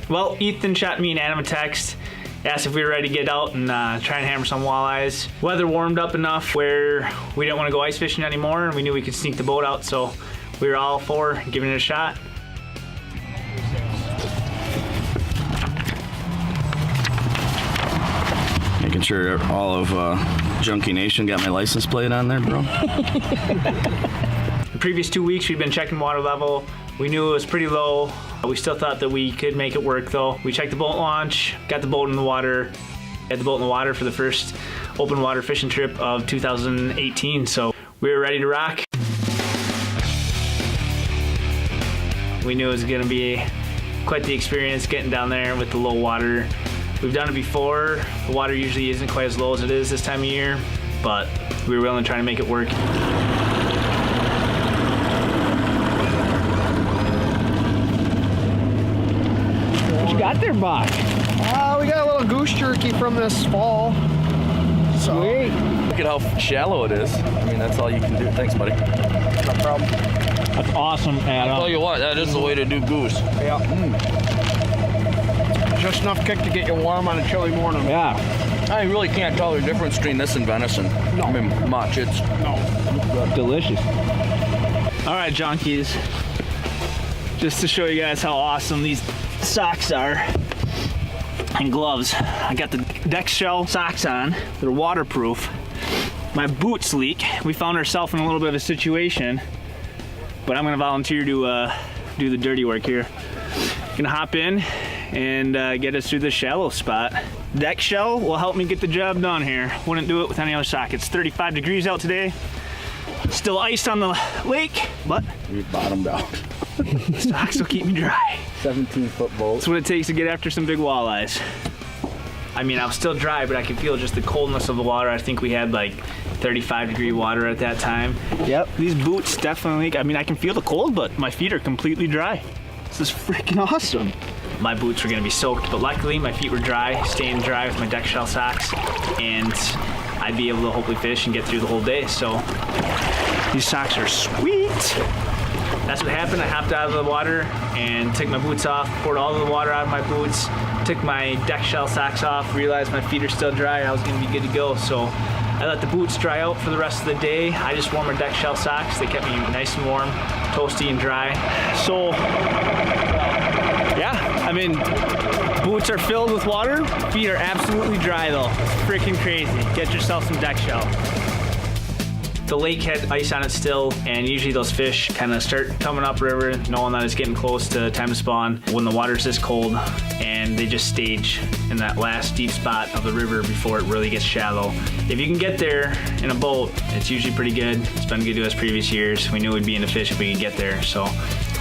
Well, Ethan shot me and Adam a text, asked if we were ready to get out and try and hammer some walleyes. Weather warmed up enough where we didn't want to go ice fishing anymore, and we knew we could sneak the boat out, so we were all for giving it a shot. Making sure all of Junkie Nation got my license plate on there, bro. The previous 2 weeks we've been checking water level. We knew it was pretty low. We still thought that we could make it work though. We checked the boat launch, got the boat in the water, had the boat in the water for the first open water fishing trip of 2018. So we were ready to rock. We knew it was gonna be quite the experience getting down there with the low water. We've done it before. The water usually isn't quite as low as it is this time of year, but we were willing to try to make it work. What you got there, Bach? We got a little goose jerky from this fall. So. Sweet. Look at how shallow it is. I mean, that's all you can do. Thanks, buddy. No problem. That's awesome, Adam. I'll tell you what, that is the way to do goose. Yeah. Just enough kick to get you warm on a chilly morning. Yeah. I really can't tell the difference between this and venison. No. I mean, much. It's Delicious. All right, Junkies. Just to show you guys how awesome these socks are and gloves. I got the Dexshell socks on. They're waterproof. My boots leak. We found ourselves in a little bit of a situation, but I'm gonna volunteer to do the dirty work here. Gonna hop in and get us through this shallow spot. Dexshell will help me get the job done here. Wouldn't do it with any other sock. It's 35 degrees out today. Still iced on the lake, but we bottomed out. the socks will keep me dry. 17-foot boat. That's what it takes to get after some big walleyes. I mean, I was still dry, but I could feel just the coldness of the water. I think we had like 35-degree water at that time. Yep, these boots definitely, I mean, I can feel the cold, but my feet are completely dry. This is freaking awesome. My boots were gonna be soaked, but luckily my feet were dry, staying dry with my Dexshell socks, and I'd be able to hopefully fish and get through the whole day. So these socks are sweet. That's what happened. I hopped out of the water and took my boots off, poured all of the water out of my boots, took my Dexshell socks off, realized my feet are still dry, I was gonna be good to go. So I let the boots dry out for the rest of the day. I just wore my Dexshell socks. They kept me nice and warm, toasty and dry. So yeah, I mean, boots are filled with water, feet are absolutely dry though. It's freaking crazy. Get yourself some Dexshell. The lake had ice on it still, and usually those fish kind of start coming upriver, knowing that it's getting close to time to spawn when the water's this cold, and they just stage in that last deep spot of the river before it really gets shallow. If you can get there in a boat, it's usually pretty good. It's been good to us previous years. We knew we'd be in the fish if we could get there, so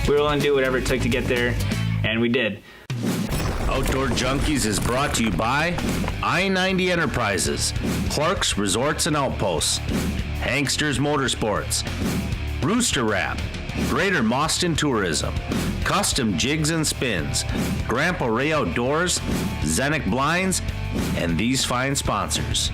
we were willing to do whatever it took to get there, and we did. Outdoor Junkies is brought to you by I-90 Enterprises, Clark's Resorts and Outposts, Hanksters Motorsports, Rooster Wrap, Greater Mauston Tourism, Custom Jigs and Spins, Grandpa Ray Outdoors, Zenick Blinds, and these fine sponsors.